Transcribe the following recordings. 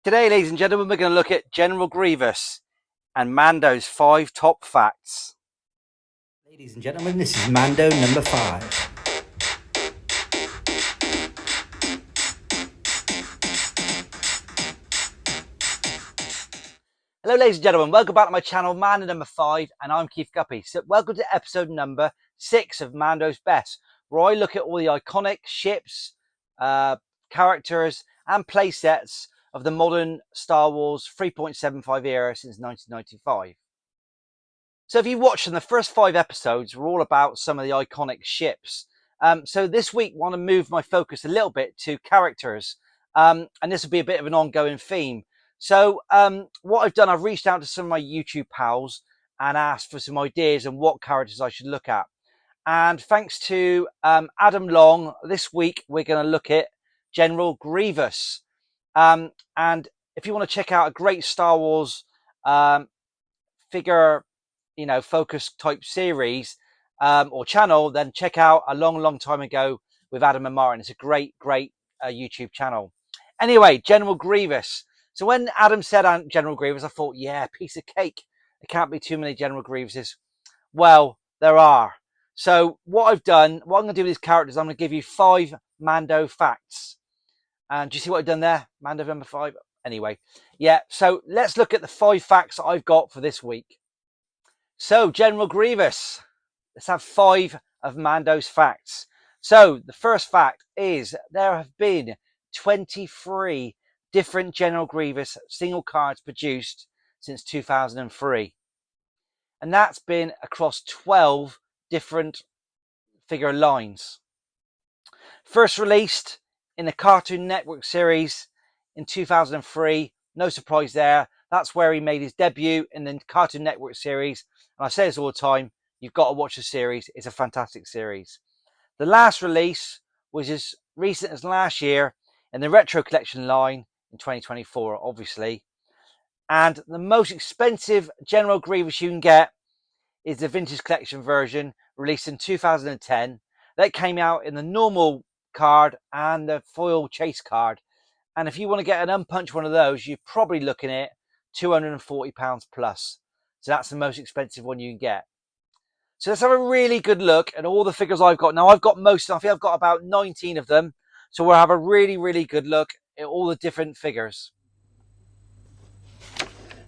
Today, ladies and gentlemen, we're going to look at General Grievous and Mando's 5 top facts. Ladies and gentlemen, this is Mando number 5. Hello, ladies and gentlemen, welcome back to my channel, Mando number 5, and I'm Keith Guppy. So welcome to episode number 6 of Mando's Best, where I look at all the iconic ships, characters, and playsets of the modern Star Wars 3.75 era since 1995. So if you watched them, the first 5 episodes were all about some of the iconic ships. So this week, I want to move my focus a little bit to characters, and this will be a bit of an ongoing theme. So what I've done, I've reached out to some of my YouTube pals and asked for some ideas on what characters I should look at. And thanks to Adam Long, this week we're going to look at General Grievous. And if you want to check out a great Star Wars figure, focus type series or channel, then check out A Long Time Ago with Adam and Martin. It's a great YouTube channel. Anyway, General Grievous. So when Adam said General Grievous, I thought, yeah, piece of cake. There can't be too many General Grievouses. Well, there are. So what I've done, what I'm going to do with these characters, I'm going to give you 5 Mando facts. And do you see what I've done there? Mando number 5. Anyway, yeah. So let's look at the 5 facts that I've got for this week. So General Grievous. Let's have 5 of Mando's facts. So the first fact is there have been 23 different General Grievous single cards produced since 2003. And that's been across 12 different figure lines. First released in the Cartoon Network series in 2003. No surprise there. That's where he made his debut in the Cartoon Network series. And I say this all the time, you've got to watch the series. It's a fantastic series. The last release was as recent as last year in the Retro Collection line in 2024, obviously. And the most expensive General Grievous you can get is the Vintage Collection version, released in 2010. That came out in the normal card and the foil chase card. And if you want to get an unpunched one of those, you're probably looking at £240 plus. So that's the most expensive one you can get. So let's have a really good look at all the figures I've got. Now, I've got most, I think I've got about 19 of them. So we'll have a really good look at all the different figures.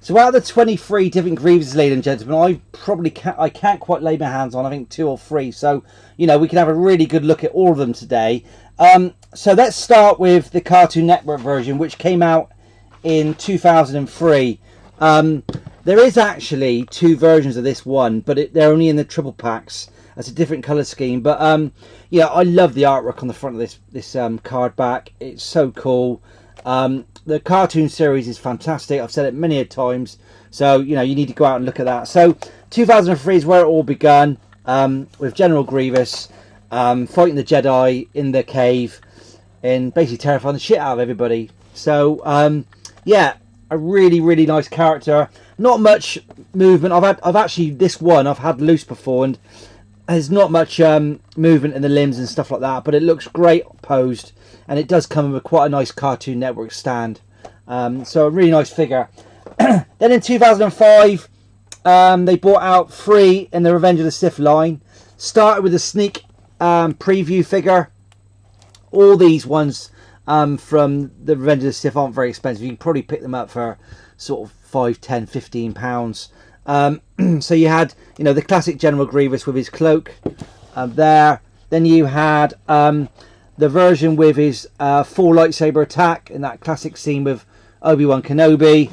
So out of the 23 different Grievouses, ladies and gentlemen, I can't quite lay my hands on, I think 2 or 3. So, we can have a really good look at all of them today. So let's start with the Cartoon Network version, which came out in 2003. There is actually 2 versions of this one, but they're only in the triple packs. That's a different colour scheme. But yeah, I love the artwork on the front of this card back. It's so cool. The cartoon series is fantastic. I've said it many a times. So, you need to go out and look at that. So 2003 is where it all begun, with General Grievous fighting the Jedi in the cave and basically terrifying the shit out of everybody. So, yeah, a really nice character. Not much movement. I've actually, this one I've had loose before, and there's not much movement in the limbs and stuff like that, but it looks great posed, and it does come with quite a nice Cartoon Network stand. So a really nice figure. Then in 2005, they brought out 3 in the Revenge of the Sith line. Started with a sneak preview figure. All these ones from the Revenge of the Sith aren't very expensive. You can probably pick them up for sort of 5, 10, 15 pounds. So you had, the classic General Grievous with his cloak there. Then you had the version with his full lightsaber attack in that classic scene with Obi-Wan Kenobi.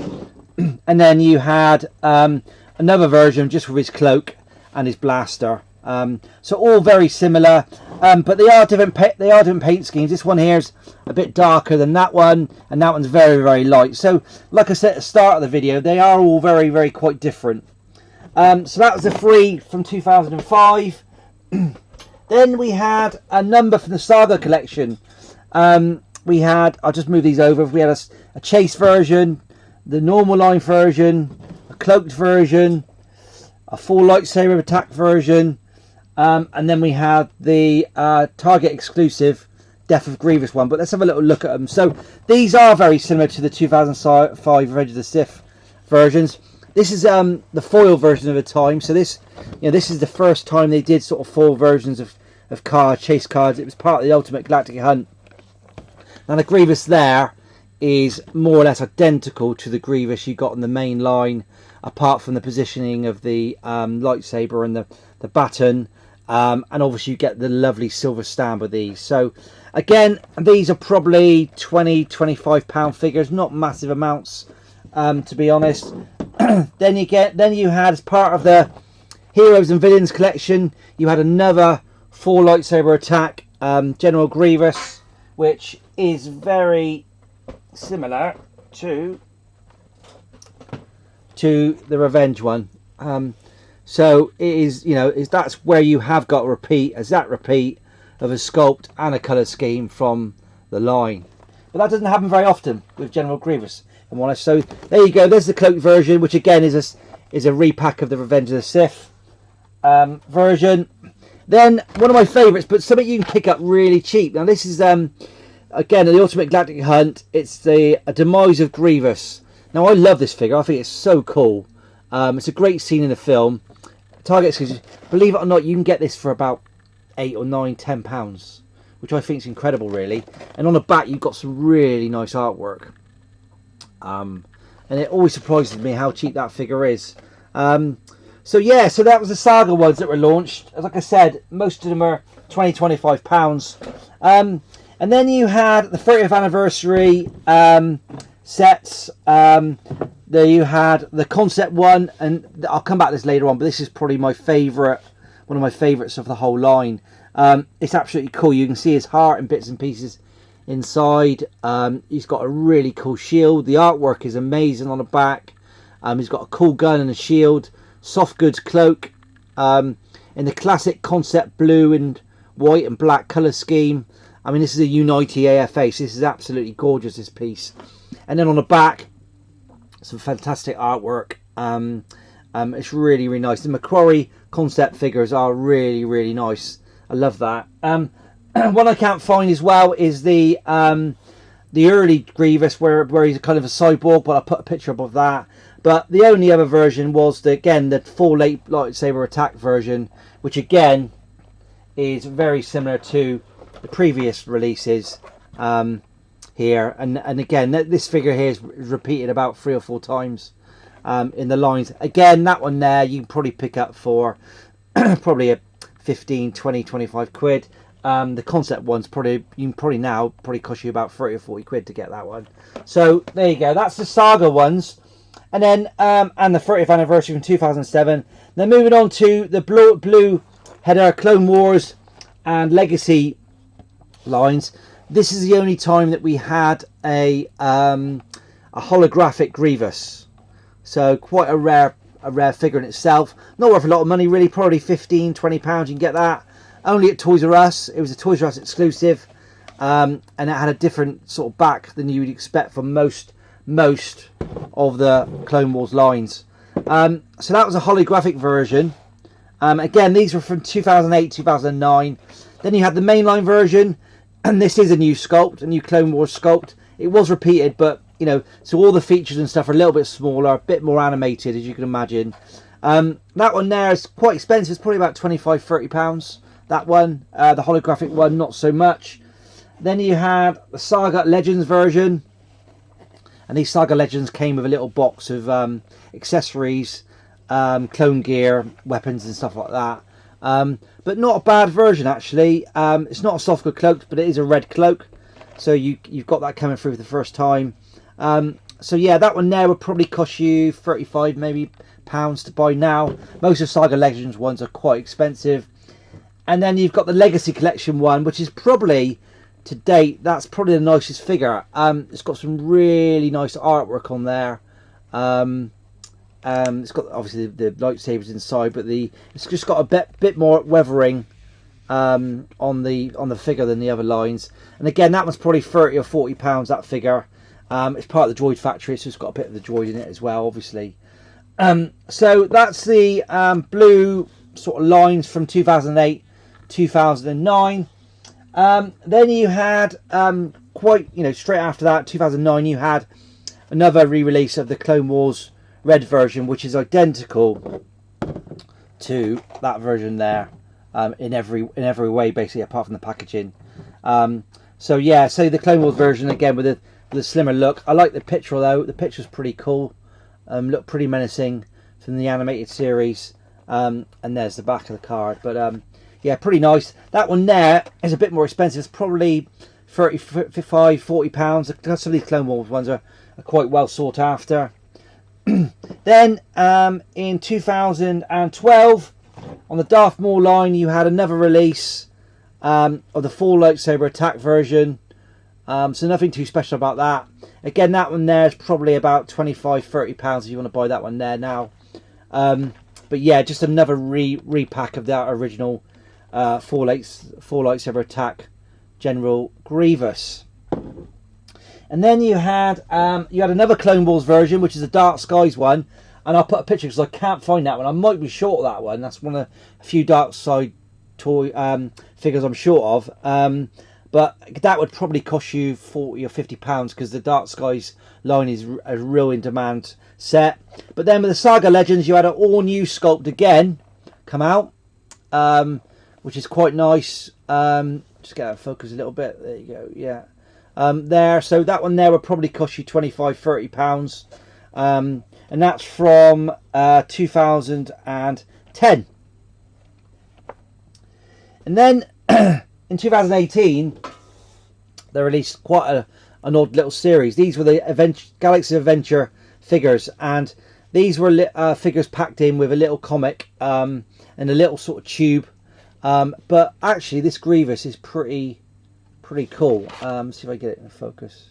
And then you had another version just with his cloak and his blaster. So all very similar, but they are different paint schemes. This one here is a bit darker than that one, and that one's very light. So like I said at the start of the video, they are all very quite different. So that was the 3 from 2005. Then we had a number from the Saga collection. We had, I'll just move these over, we had a chase version, the normal line version, a cloaked version, a full lightsaber attack version, and then we had the Target exclusive Death of Grievous one, but let's have a little look at them. So these are very similar to the 2005 Revenge of the Sith versions. This is the foil version of the time. So this, this is the first time they did sort of foil versions of chase cards. It was part of the Ultimate Galactic Hunt. Now the Grievous there is more or less identical to the Grievous you got in the main line, apart from the positioning of the lightsaber and the baton. And obviously you get the lovely silver stamp with these. So again, these are probably £20-25 figures, not massive amounts, to be honest. then you had, as part of the Heroes and Villains collection, you had another full lightsaber attack, General Grievous, which is very similar to the Revenge one. So it is, that's where you have got a exact repeat of a sculpt and a colour scheme from the line. But that doesn't happen very often with General Grievous, if I'm honest. So there you go. There's the cloaked version, which again is a repack of the Revenge of the Sith version. Then one of my favourites, but something you can pick up really cheap. Now this is again the Ultimate Galactic Hunt. It's the Demise of Grievous. Now I love this figure. I think it's so cool. It's a great scene in the film. Target exclusive. Believe it or not, you can get this for about £8 or £9, £10, which I think is incredible, really. And on the back, you've got some really nice artwork. And it always surprises me how cheap that figure is. So yeah, so that was the Saga ones that were launched. As like I said, most of them are £20-25. And then you had the 30th anniversary sets. There you had the concept one, and I'll come back to this later on, but this is probably my favourite, one of my favourites of the whole line. It's absolutely cool. You can see his heart in bits and pieces inside. He's got a really cool shield. The artwork is amazing on the back. He's got a cool gun and a shield. Soft goods cloak in the classic concept blue and white and black colour scheme. I mean, this is a Unity AFA, so this is absolutely gorgeous, this piece. And then on the back, some fantastic artwork. It's really, really nice. The Macquarie concept figures are really, really nice. I love that. One I can't find as well is the early Grievous, where he's kind of a cyborg, but I put a picture up of that. But the only other version was the full late lightsaber attack version, which again is very similar to the previous releases. Here and again, this figure here is repeated about 3 or 4 times in the lines. Again, that one there you can probably pick up for probably a 15, 20, 25 quid. The concept one's probably cost you about 30 or 40 quid to get that one. So there you go. That's the Saga ones, and then and the 30th anniversary from 2007. Then moving on to the blue header Clone Wars and Legacy lines. This is the only time that we had a holographic Grievous, so quite a rare figure in itself. Not worth a lot of money, really. Probably £15-20 you can get that. Only at Toys R Us. It was a Toys R Us exclusive, and it had a different sort of back than you would expect from most of the Clone Wars lines. So that was a holographic version. Again, these were from 2008, 2009. Then you had the mainline version. And this is a new sculpt, a new Clone Wars sculpt. It was repeated, but, so all the features and stuff are a little bit smaller, a bit more animated, as you can imagine. That one there is quite expensive. It's probably about £25-30. That one. The holographic one, not so much. Then you had the Saga Legends version. And these Saga Legends came with a little box of accessories, clone gear, weapons and stuff like that. But not a bad version, actually. It's not a soft good cloak, but it is a red cloak, so you've got that coming through for the first time. So yeah, that one there would probably cost you 35 maybe pounds to buy now. Most of Saga Legends ones are quite expensive. And then you've got the Legacy Collection one, which is probably, to date, that's probably the nicest figure. It's got some really nice artwork on there. It's got obviously the lightsabers inside, but it's just got a bit more weathering on the figure than the other lines. And again, that one's probably 30 or 40 pounds. That figure. It's part of the droid factory, so it's got a bit of the droid in it as well, obviously. So that's the blue sort of lines from 2008, 2009. Then you had quite, straight after that, 2009, you had another re-release of the Clone Wars Red version, which is identical to that version there, in every way, basically, apart from the packaging. So the Clone Wars version again with a slimmer look. I like the picture though. The picture's pretty cool. Looked pretty menacing from the animated series. And there's the back of the card. But yeah, pretty nice. That one there is a bit more expensive. It's probably 35, 40 pounds. Some of these Clone Wars ones are quite well sought after. Then in 2012, on the Darth Maul line, you had another release of the full lightsaber attack version. So nothing too special about that. Again, that one there is probably about 25, 30 pounds if you want to buy that one there now. But yeah, just another repack of that original full lightsaber attack General Grievous. And then you had another Clone Wars version, which is a Dark Skies one, and I'll put a picture because I can't find that one. I might be short of that one. That's one of a few Dark Side toy figures I'm short of. But that would probably cost you 40 or 50 pounds because the Dark Skies line is a real in demand set. But then with the Saga Legends, you had an all new sculpt again come out, which is quite nice. Just get out of focus a little bit. There you go. Yeah. So that one there would probably cost you 25, 30 pounds. And that's from 2010. And then in 2018, they released quite an odd little series. These were the Galaxy Adventure figures, and these were figures packed in with a little comic and a little sort of tube. But actually, this Grievous is pretty cool. See if I get it in focus.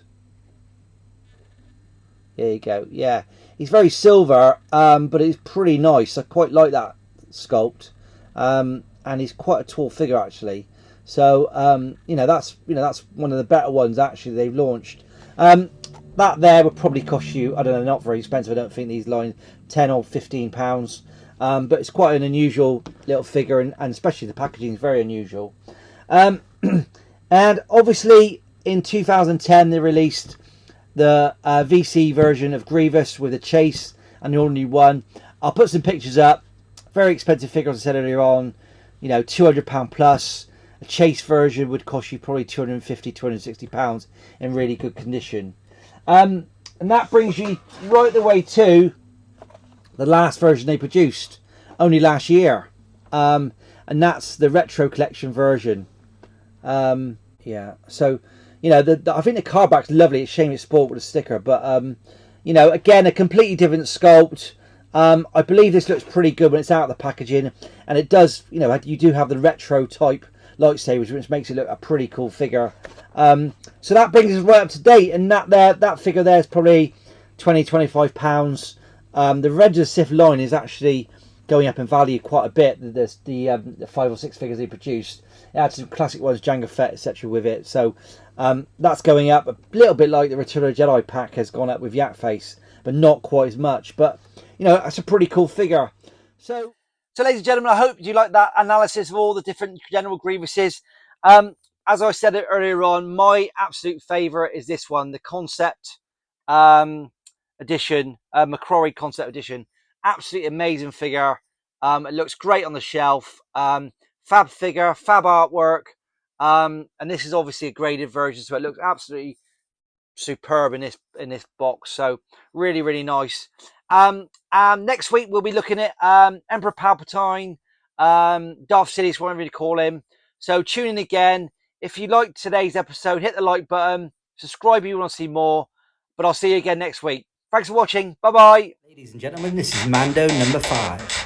There you go. Yeah, he's very silver, but it's pretty nice. I quite like that sculpt, and he's quite a tall figure actually. So that's one of the better ones actually they've launched. That there would probably cost you, I don't know, not very expensive. I don't think these lines 10 or 15 pounds. But it's quite an unusual little figure, and especially the packaging is very unusual. And obviously in 2010 they released the VC version of Grievous with a chase and the all-new one. I'll put some pictures up. Very expensive figure, as I said earlier on. £200 plus. A chase version would cost you probably £250, £260 in really good condition. And that brings you right the way to the last version they produced, only last year. And that's the Retro Collection version. Yeah, so, I think the card back's lovely. It's a shame it's spoiled with a sticker. But, again, a completely different sculpt. I believe this looks pretty good when it's out of the packaging. And it does, you do have the retro type lightsabers, which makes it look a pretty cool figure. So that brings us right up to date. And that figure there is probably £20, £25. The Revenge of the Sith line is actually going up in value quite a bit. There's the 5 or 6 figures they produced. It had some classic ones, Jango Fett, etc. with it. So that's going up a little bit like the Return of the Jedi pack has gone up with Yak Face, but not quite as much. But, that's a pretty cool figure. So ladies and gentlemen, I hope you like that analysis of all the different General Grievouses. As I said earlier on, my absolute favourite is this one, the Concept edition, McCrory Concept edition. Absolutely amazing figure. It looks great on the shelf. Fab figure, fab artwork. And this is obviously a graded version, so it looks absolutely superb in this box. So really, really nice. Next week we'll be looking at Emperor Palpatine, Darth Sidious, whatever you call him. So tune in again. If you liked today's episode, hit the like button. Subscribe if you want to see more. But I'll see you again next week. Thanks for watching. Bye-bye. Ladies and gentlemen, this is Mando number 5.